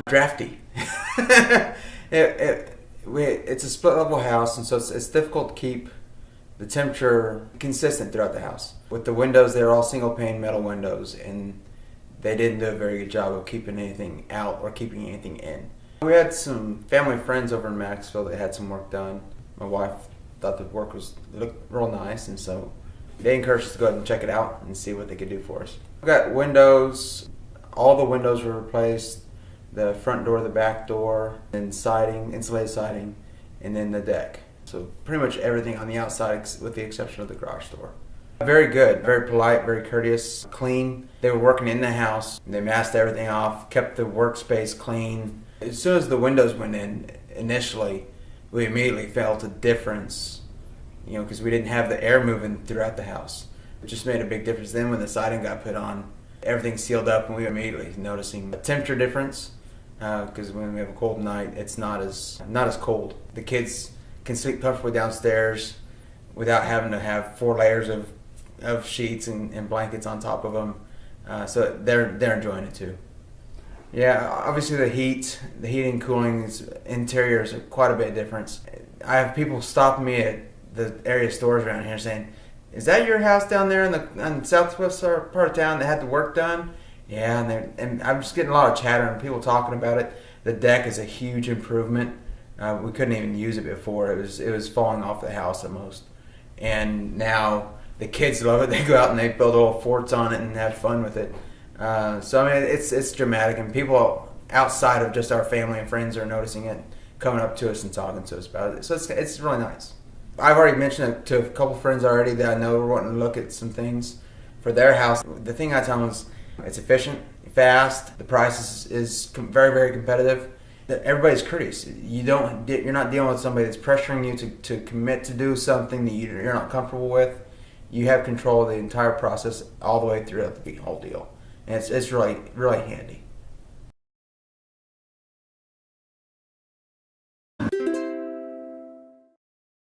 Drafty. It's a split level house, and so it's difficult to keep the temperature consistent throughout the house. With the windows, they're all single pane metal windows, and they didn't do a very good job of keeping anything out or keeping anything in. We had some family friends over in Maxville that had some work done. My wife thought the work looked real nice, and so they encouraged us to go ahead and check it out and see what they could do for us. We got windows. All the windows were replaced. The front door, the back door, and siding, insulated siding, and then the deck. So pretty much everything on the outside with the exception of the garage door. Very good, very polite, very courteous, clean. They were working in the house. They masked everything off, kept the workspace clean. As soon as the windows went in initially, we immediately felt a difference, because we didn't have the air moving throughout the house. It just made a big difference. Then when the siding got put on, everything sealed up, and we were immediately noticing a temperature difference. Because when we have a cold night, it's not as cold. The kids can sleep comfortably downstairs without having to have 4 layers of sheets and blankets on top of them. So they're enjoying it too. Yeah, obviously the heat and cooling, interiors are quite a bit of difference. I have people stopping me at the area stores around here saying, "Is that your house down there in the southwest part of town that had the work done?" Yeah, and I'm just getting a lot of chatter and people talking about it. The deck is a huge improvement. We couldn't even use it before. It was falling off the house at most. And now the kids love it. They go out and they build little forts on it and have fun with it. So I mean, it's dramatic, and people outside of just our family and friends are noticing it, coming up to us and talking to us about it. So it's really nice. I've already mentioned it to a couple friends already that I know are wanting to look at some things for their house. The thing I tell them is, it's efficient, fast. The price is very, very competitive. Everybody's courteous. You're not dealing with somebody that's pressuring you to commit to do something that you're not comfortable with. You have control of the entire process all the way throughout the whole deal, and it's really, really handy.